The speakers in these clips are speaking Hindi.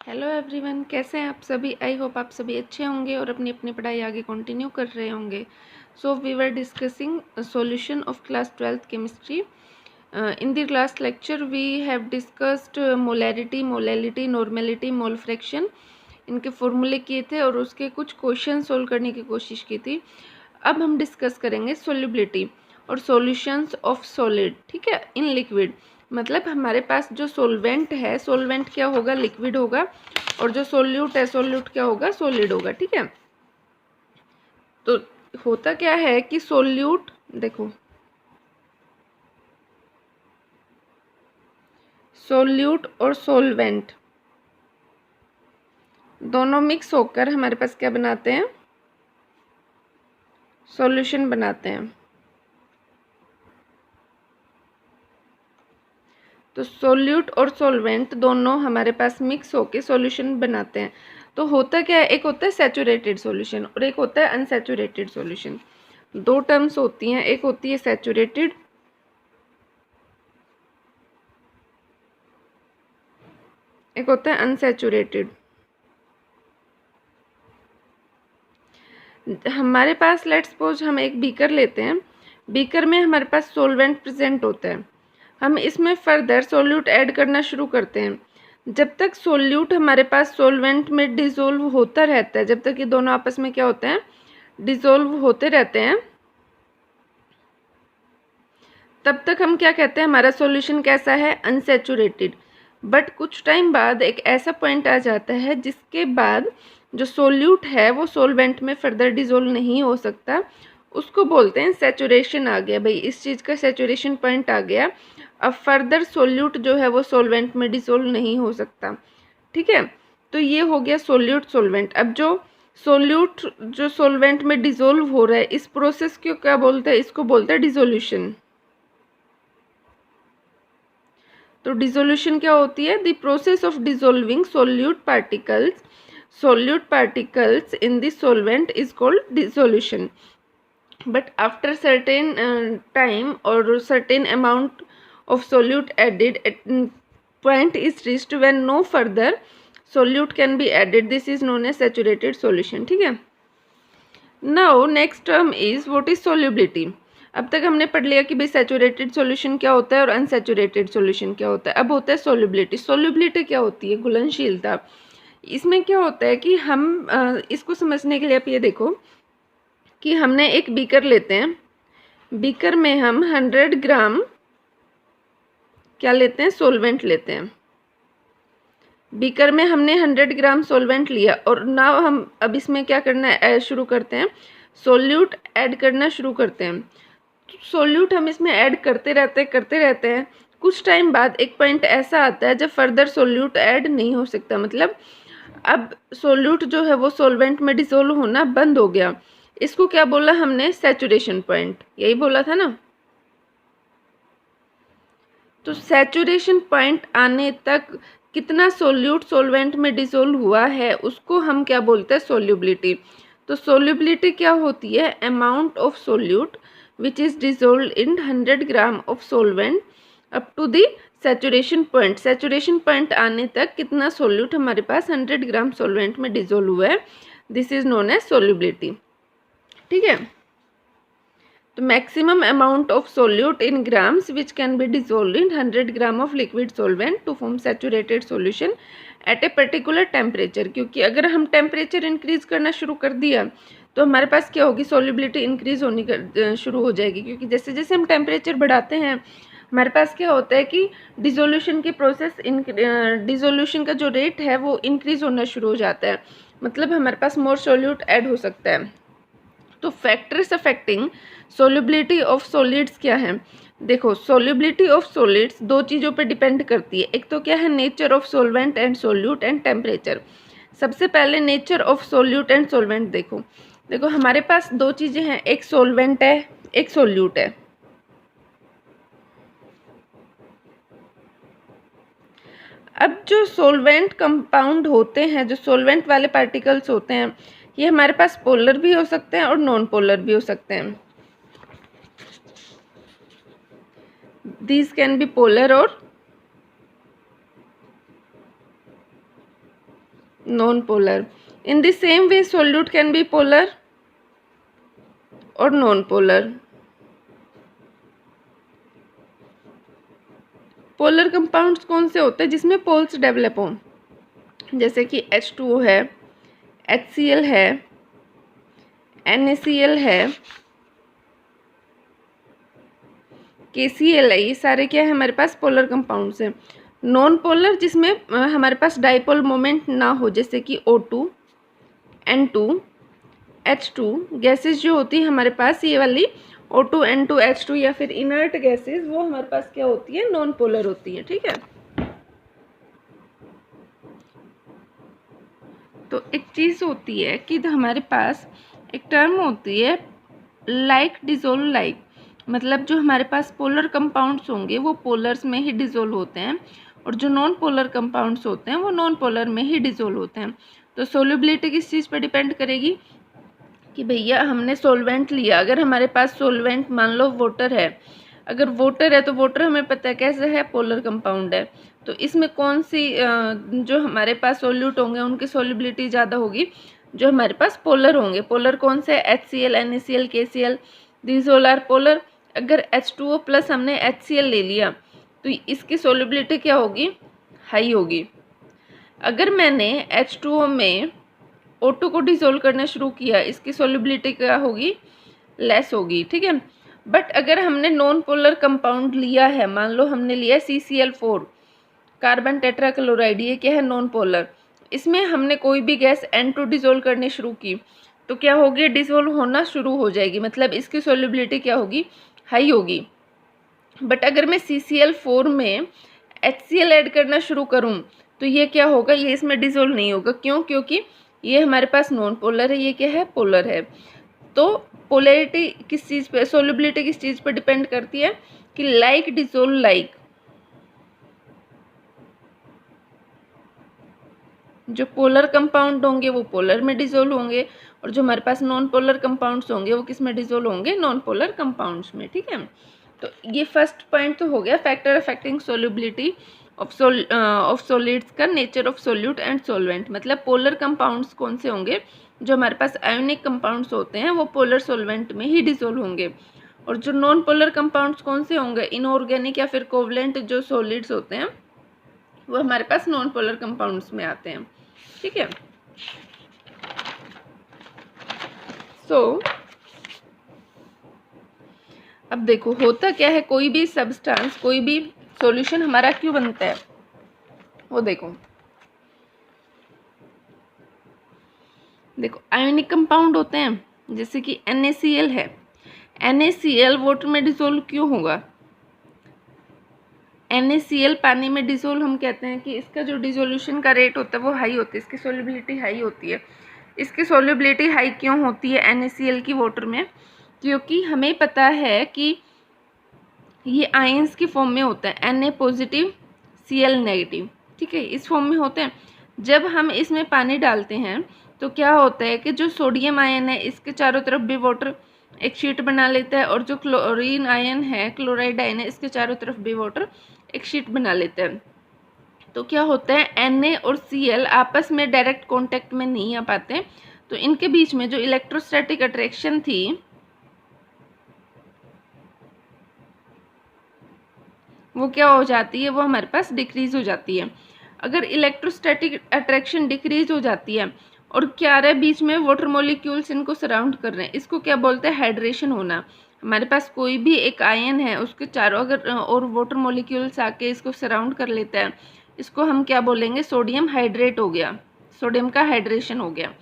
हेलो एवरीवन, कैसे हैं आप सभी। आई होप आप सभी अच्छे होंगे और अपनी अपनी पढ़ाई आगे कंटिन्यू कर रहे होंगे। So we were discussing solution of class 12th chemistry. In the last lecture we have discussed molarity, molality, normality, mole fraction. इनके फॉर्मूले किए थे और उसके कुछ क्वेश्चन सोल्व करने की कोशिश की थी। अब हम डिस्कस करेंगे सोल्युबिलिटी और सॉल्यूशंस ऑफ सॉलिड, ठीक है, इन लिक्विड। मतलब हमारे पास जो सोलवेंट है, सोलवेंट क्या होगा, लिक्विड होगा, और जो सोल्यूट है, सोल्यूट क्या होगा, सॉलिड होगा, ठीक है। तो होता क्या है कि सोल्यूट, देखो, सोल्यूट और सोलवेंट दोनों मिक्स होकर हमारे पास क्या बनाते हैं, सॉल्यूशन बनाते हैं। तो सोल्यूट और सोलवेंट दोनों हमारे पास मिक्स होके सॉल्यूशन बनाते हैं। तो होता क्या है, एक होता है सैचुरेटेड सॉल्यूशन और एक होता है अनसैचुरेटेड सॉल्यूशन। दो टर्म्स होती हैं, एक होती है सैचुरेटेड, एक होता है अनसैचुरेटेड। हमारे पास लेट्स सपोज हम एक बीकर लेते हैं, बीकर में हमारे पास सॉल्वेंट प्रेजेंट होता है। हम इसमें फर्दर सोल्यूट ऐड करना शुरू करते हैं। जब तक सोल्यूट हमारे पास सॉल्वेंट में डिसोल्व होता रहता है, जब तक ये दोनों आपस में क्या होते हैं, डिसोल्व होते रहते हैं, तब तक हम क्या कहते हैं, हमारा सॉल्यूशन कैसा है, अनसैचुरेटेड। बट कुछ टाइम बाद एक ऐसा पॉइंट आ जाता है जिसके बाद जो सोल्यूट है वो सोलवेंट में फर्दर डिसोल्व नहीं हो सकता। उसको बोलते हैं सैचुरेशन आ गया भाई, इस चीज़ का सैचुरेशन पॉइंट आ गया। अब फर्दर सोल्यूट जो है वो सोलवेंट में डिसोल्व नहीं हो सकता, ठीक है। तो ये हो गया सोल्यूट सोलवेंट। अब जो सोल्यूट जो सोलवेंट में डिसोल्व हो रहा है, इस प्रोसेस को क्या बोलते हैं, इसको बोलते हैं डिसोल्यूशन। तो डिसोल्यूशन क्या होती है, the process of dissolving solute particles in the solvent is called dissolution. But after certain time और certain amount of solute added, point is reached when no further solute can be added. This is known as saturated solution, ठीक है। Now next term is what is solubility. अब तक हमने पढ़ लिया कि भाई सैचुरेटेड सॉल्यूशन क्या होता है और अनसैचुरेटेड सॉल्यूशन क्या होता है। अब होता है सोल्युबिलिटी। सोल्युबिलिटी क्या होती है, घुलनशीलता। इसमें क्या होता है कि हम इसको समझने के लिए आप ये देखो कि हमने एक बीकर लेते हैं, बीकर में हम 100 ग्राम क्या लेते हैं, सोलवेंट लेते हैं। बीकर में हमने 100 ग्राम सोलवेंट लिया और नाउ हम अब इसमें क्या करना है, शुरू करते हैं, सोल्यूट ऐड करना शुरू करते हैं। सोल्यूट हम इसमें ऐड करते रहते हैं। कुछ टाइम बाद एक पॉइंट ऐसा आता है जब फर्दर सोल्यूट ऐड नहीं हो सकता। मतलब अब सोल्यूट जो है वो सोलवेंट में डिसोल्व होना बंद हो गया। इसको क्या बोला हमने, सैचुरेशन पॉइंट, यही बोला था ना। तो सैचुरेशन पॉइंट आने तक कितना सोल्यूट सोलवेंट में डिसोल्व हुआ है उसको हम क्या बोलते हैं, सोल्युबिलिटी। तो सोल्युबिलिटी क्या होती है, amount of solute which is dissolve in 100 gram of solvent up to the saturation point. Saturation point आने तक कितना सोल्यूट हमारे पास 100 ग्राम सोलवेंट में डिसोल्व हुआ है, this is known as solubility, ठीक है। The maximum amount of solute in grams which can be dissolved in 100 gram of liquid solvent to form saturated solution at a particular temperature। क्योंकि अगर हम टेम्परेचर इंक्रीज करना शुरू कर दिया तो हमारे पास क्या होगी, सॉल्युबिलिटी इंक्रीज होनी शुरू हो जाएगी। क्योंकि जैसे जैसे हम टेम्परेचर बढ़ाते हैं हमारे पास क्या होता है कि डिसोल्यूशन की प्रोसेस, डिसोल्यूशन का जो रेट है वो इंक्रीज होना शुरू हो जाता है। मतलब हमारे पास मोर सोल्यूट ऐड हो सकता है। तो factors affecting solubility of solids क्या है, देखो सोल्युबिलिटी ऑफ सॉलिड्स दो चीज़ों पे डिपेंड करती है। एक तो क्या है, nature of solvent and solute and temperature. सबसे पहले nature of solute and solvent देखो। देखो हमारे पास दो चीज़ें हैं, एक सोल्वेंट है, एक सोल्यूट है। अब जो सोल्वेंट कंपाउंड होते हैं, जो सोल्वेंट वाले पार्टिकल्स होते हैं, ये हमारे पास पोलर भी हो सकते हैं और नॉन पोलर भी हो सकते हैं। These can be polar or non polar. In the same way solute can be polar और नॉन पोलर। पोलर कंपाउंड्स कौन से होते हैं? जिसमें पोल्स डेवलप हों, जैसे कि H2O है, HCl है, NaCl है, KCl है। ये सारे क्या है हमारे पास? पोलर कंपाउंड्स हैं। नॉन पोलर जिसमें हमारे पास डाइपोल मोमेंट ना हो, जैसे कि O2, N2, H2 गैसेस जो होती है हमारे पास, ये वाली O2, N2, H2 या फिर इनर्ट गैसेस, वो हमारे पास क्या होती है? नॉन पोलर होती है। ठीक है, तो एक चीज़ होती है कि हमारे पास एक टर्म होती है लाइक डिजोल्व लाइक, मतलब जो हमारे पास पोलर कंपाउंड्स होंगे वो पोलर्स में ही डिजोल्व होते हैं, और जो नॉन पोलर कंपाउंड्स होते हैं वो नॉन पोलर में ही डिजोल्व होते हैं। तो सोल्युबिलिटी किस चीज़ पर डिपेंड करेगी कि भैया हमने सोलवेंट लिया, अगर हमारे पास सोलवेंट मान लो वाटर है, अगर वाटर है तो वाटर हमें पता है कैसे है? पोलर कंपाउंड है। तो इसमें कौन सी जो हमारे पास सोल्यूट होंगे उनकी सोल्युबिलिटी ज़्यादा होगी? जो हमारे पास पोलर होंगे। पोलर कौन से? HCl, NaCl, KCl, these all are polar. अगर H2O प्लस हमने HCl ले लिया तो इसकी सोल्युबिलिटी क्या होगी? हाई होगी। अगर मैंने H2O में O2 को डिसोल्व करना शुरू किया, इसकी सोल्युबिलिटी क्या होगी? लेस होगी। ठीक है, बट अगर हमने नॉन पोलर कंपाउंड लिया है, मान लो हमने लिया CCl4 कार्बन टेट्राक्लोराइड, ये क्या है? Non polar. इसमें हमने कोई भी गैस N2 डिसोल्व करनी शुरू की तो क्या होगी? डिसोल्व होना शुरू हो जाएगी, मतलब इसकी सोल्युबिलिटी क्या होगी? हाई होगी। बट अगर मैं CCl4 में HCl ऐड करना शुरू करूँ तो ये क्या होगा? ये इसमें डिसोल्व नहीं होगा। क्यों? क्योंकि ये हमारे पास नॉन पोलर है, ये क्या है? पोलर है। तो पोलैरिटी किस चीज़ पे, सोल्युबिलिटी किस चीज़ पे डिपेंड करती है कि लाइक डिसोल्व लाइक, जो पोलर कंपाउंड होंगे वो पोलर में डिसोल्व होंगे, और जो हमारे पास नॉन पोलर कंपाउंड्स होंगे वो किस में डिसोल्व होंगे? नॉन पोलर कंपाउंड्स में। ठीक है, तो ये फर्स्ट पॉइंट तो हो गया, factor affecting solubility of solids का, nature of solute and solvent. मतलब पोलर कंपाउंड्स कौन से होंगे? जो हमारे पास आयोनिक कंपाउंड्स होते हैं वो पोलर सोलवेंट में ही डिसोल्व होंगे, और जो नॉन पोलर कंपाउंड्स कौन से होंगे? इनऑर्गेनिक या फिर कोवलेंट जो सॉलिड्स होते हैं वो हमारे पास नॉन पोलर कंपाउंड्स में आते हैं। ठीक है, सो अब देखो होता क्या है, कोई भी सब्सटेंस, कोई भी सॉल्यूशन हमारा क्यों बनता है वो देखो आयोनिक कंपाउंड होते हैं, जैसे कि NaCl है। NaCl वाटर में डिसोल्व क्यों होगा? NaCl पानी में डिसोल्व हम कहते हैं कि इसका जो डिसोल्यूशन का रेट होता है वो हाई होता है, इसकी सोल्युबिलिटी हाई होती है। इसकी सोल्युबिलिटी हाई क्यों होती है NaCl की वाटर में? क्योंकि हमें पता है कि ये आयंस की फॉर्म में होता है, Na पॉजिटिव Cl नेगेटिव। ठीक है, इस फॉर्म में होते हैं। जब हम इसमें पानी डालते हैं तो क्या होता है कि जो सोडियम आयन है इसके चारों तरफ भी वाटर एक शीट बना लेता है, और जो क्लोरीन आयन है, क्लोराइड आयन है, इसके चारों तरफ भी वाटर एक शीट बना लेता है। तो क्या होता है, Na और Cl आपस में डायरेक्ट कांटेक्ट में नहीं आ पाते, तो इनके बीच में जो इलेक्ट्रोस्टैटिक अट्रैक्शन थी वो क्या हो जाती है? वो हमारे पास डिक्रीज हो जाती है। अगर इलेक्ट्रोस्टैटिक अट्रैक्शन डिक्रीज हो जाती है और क्या रहा है बीच में, वाटर मॉलिक्यूल्स इनको सराउंड कर रहे हैं, इसको क्या बोलते हैं? हाइड्रेशन होना। हमारे पास कोई भी एक आयन है उसके चारों अगर और वाटर मॉलिक्यूल्स आके इसको सराउंड कर लेता है, इसको हम क्या बोलेंगे? सोडियम हाइड्रेट हो गया, सोडियम का हाइड्रेशन हो गया।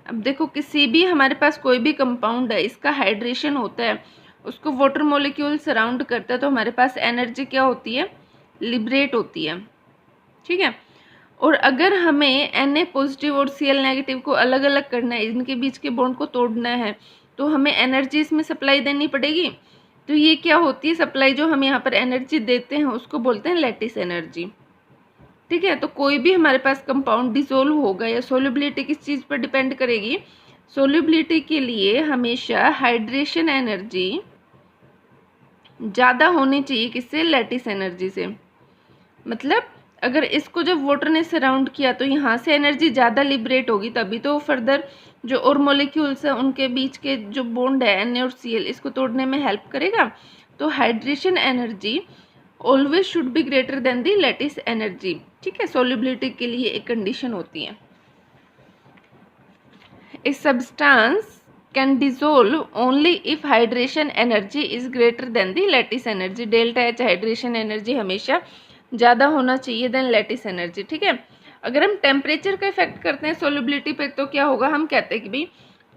अब देखो किसी भी हमारे पास कोई भी कंपाउंड है, इसका हाइड्रेशन होता है, उसको वाटर मॉलिक्यूल सराउंड करता है, तो हमारे पास एनर्जी क्या होती है? लिबरेट होती है। ठीक है, और अगर हमें Na पॉजिटिव और Cl नेगेटिव को अलग अलग करना है, इनके बीच के बॉन्ड को तोड़ना है, तो हमें एनर्जी इसमें सप्लाई देनी पड़ेगी। तो ये क्या होती है सप्लाई? जो हम यहाँ पर एनर्जी देते हैं उसको बोलते हैं लैटिस एनर्जी। ठीक है, तो कोई भी हमारे पास कंपाउंड डिसोल्व होगा या सोल्युबिलिटी किस चीज़ पर डिपेंड करेगी? सोल्युबिलिटी के लिए हमेशा हाइड्रेशन एनर्जी ज़्यादा होनी चाहिए, किससे? लैटिस एनर्जी से। मतलब अगर इसको जब वाटर ने सराउंड किया तो यहाँ से एनर्जी ज़्यादा लिबरेट होगी, तभी तो फर्दर जो और मॉलिक्यूल्स हैं उनके बीच के जो बॉन्ड है Na और Cl इसको तोड़ने में हेल्प करेगा। तो hydration energy always should be greater than the lattice energy. ठीक है, सोल्युबिलिटी के लिए एक कंडीशन होती है। A substance can dissolve only if hydration energy is greater than the lattice energy. Delta H hydration energy हमेशा ज़्यादा होना चाहिए देन लैटिस एनर्जी। ठीक है, अगर हम टेम्परेचर का इफेक्ट करते हैं सोल्युबिलिटी पे तो क्या होगा, हम कहते हैं कि भाई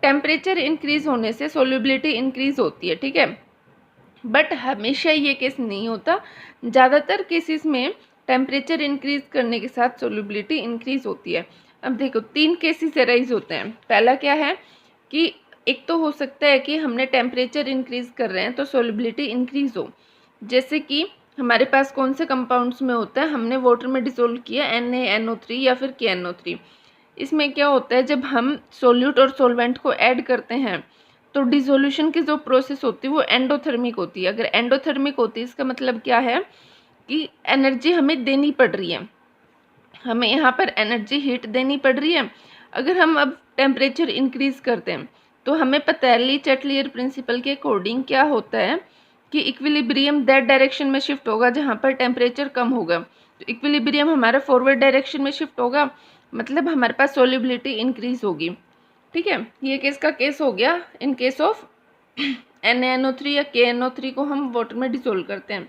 टेम्परेचर इंक्रीज होने से सोल्युबिलिटी इंक्रीज होती है। ठीक है, बट हमेशा ये केस नहीं होता, ज़्यादातर केसेस में टेम्परेचर इंक्रीज करने के साथ सोल्युबिलिटी इंक्रीज होती है। अब देखो 3 केसेस अराइज होते हैं। पहला क्या है कि एक तो हो सकता है कि हमने टेम्परेचर इंक्रीज कर रहे हैं तो सोल्युबिलिटी इंक्रीज हो, जैसे कि हमारे पास कौन से कंपाउंड्स में होता है, हमने वाटर में डिसोल्व किया NaNO3 या फिर KNO3। इसमें क्या होता है, जब हम सोल्यूट और सोलवेंट को ऐड करते हैं तो डिसोल्यूशन की जो प्रोसेस होती है वो एंडोथर्मिक होती है। अगर एंडोथर्मिक होती है इसका मतलब क्या है कि एनर्जी हमें देनी पड़ रही है, हमें यहाँ पर एनर्जी हीट देनी पड़ रही है। अगर हम अब टेम्परेचर इंक्रीज करते हैं तो हमें पता है ली चैटलियर प्रिंसिपल के अकॉर्डिंग क्या होता है कि इक्विलिब्रियम दैट डायरेक्शन में शिफ्ट होगा जहाँ पर टेम्परेचर कम होगा। तो इक्विलिब्रियम हमारा फॉरवर्ड डायरेक्शन में शिफ्ट होगा, मतलब हमारे पास सोल्युबिलिटी इंक्रीज होगी। ठीक है, ये केस का केस हो गया इन केस ऑफ NaNO3 या KNO3 को हम वाटर में डिसोल्व करते हैं।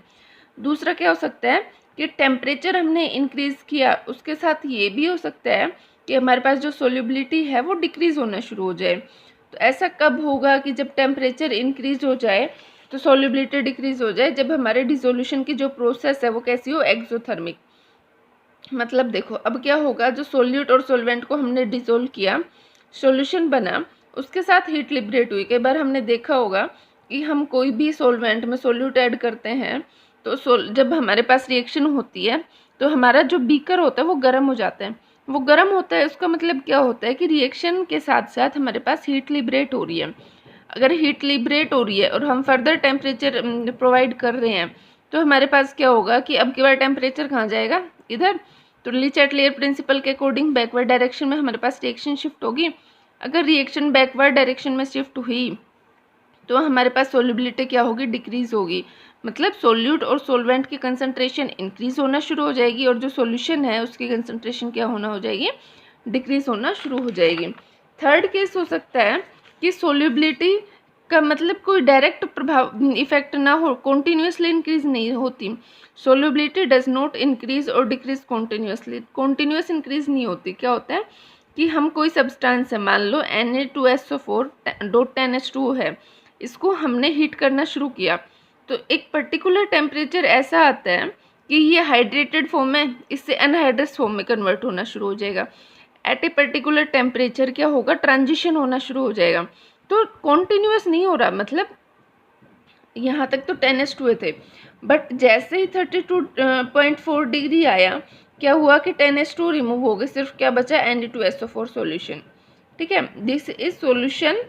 दूसरा क्या हो सकता है कि टेम्परेचर हमने इंक्रीज किया, उसके साथ ये भी हो सकता है कि हमारे पास जो सोल्युबिलिटी है वो डिक्रीज होना शुरू हो जाए। तो ऐसा कब होगा कि जब टेम्परेचर इंक्रीज हो जाए तो सोल्युबिलिटी डिक्रीज हो जाए, जब हमारे डिसोल्यूशन की जो प्रोसेस है वो कैसी हो, एक्सोथर्मिक। मतलब देखो अब क्या होगा, जो सोल्यूट और सोलवेंट को हमने डिसोल्व किया, सॉल्यूशन बना, उसके साथ हीट लिबरेट हुई। कई बार हमने देखा होगा कि हम कोई भी सॉल्वेंट में सोल्यूट ऐड करते हैं तो जब हमारे पास रिएक्शन होती है तो हमारा जो बीकर होता है वो गर्म हो जाता है। वो गर्म होता है उसका मतलब क्या होता है कि रिएक्शन के साथ साथ हमारे पास हीट लिबरेट हो रही है। अगर हीट लिबरेट हो रही है और हम फर्दर टेम्परेचर प्रोवाइड कर रहे हैं तो हमारे पास क्या होगा कि अब की बार टेम्परेचर कहाँ जाएगा, इधर। तो ली चैटलियर प्रिंसिपल के अकॉर्डिंग बैकवर्ड डायरेक्शन में हमारे पास रिएक्शन शिफ्ट होगी। अगर रिएक्शन बैकवर्ड डायरेक्शन में शिफ्ट हुई तो हमारे पास सोल्युबिलिटी क्या होगी, डिक्रीज होगी। मतलब सोल्यूट और सोलवेंट की कंसंट्रेशन इंक्रीज होना शुरू हो जाएगी और जो सॉल्यूशन है उसकी कंसंट्रेशन क्या होना हो जाएगी, डिक्रीज होना शुरू हो जाएगी। थर्ड केस हो सकता है कि सोल्युबिलिटी का मतलब कोई डायरेक्ट प्रभाव इफेक्ट ना हो, कॉन्टीन्यूसली इंक्रीज नहीं होती। सोल्युबिलिटी डज नॉट इंक्रीज और डिक्रीज कॉन्टीन्यूसली, कॉन्टीन्यूस इंक्रीज नहीं होती। क्या होता है कि हम कोई सब्सटेंस है, मान लो Na2SO4.10H2 है, इसको हमने हीट करना शुरू किया तो एक पर्टिकुलर टेम्परेचर ऐसा आता है कि ये हाइड्रेटेड फॉर्म में इससे अनहाइड्रस फॉर्म में कन्वर्ट होना शुरू हो जाएगा। एट ए पर्टिकुलर टेम्परेचर क्या होगा, ट्रांजिशन होना शुरू हो जाएगा। तो कॉन्टिन्यूस नहीं हो रहा, मतलब यहाँ तक तो 10H2 थे, बट जैसे ही 32.4 डिग्री आया क्या हुआ कि 10H2 रिमूव हो गए, सिर्फ क्या बचा, Na2SO4 सॉल्यूशन। ठीक है, this is solution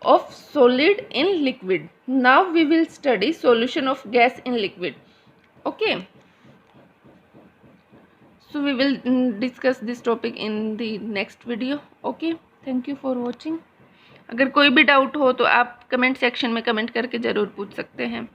of solid in liquid. Now we will study solution of gas in liquid. Okay, so we will discuss this topic in the next video. Okay, thank you for watching. अगर कोई भी डाउट हो तो आप कमेंट सेक्शन में कमेंट करके ज़रूर पूछ सकते हैं।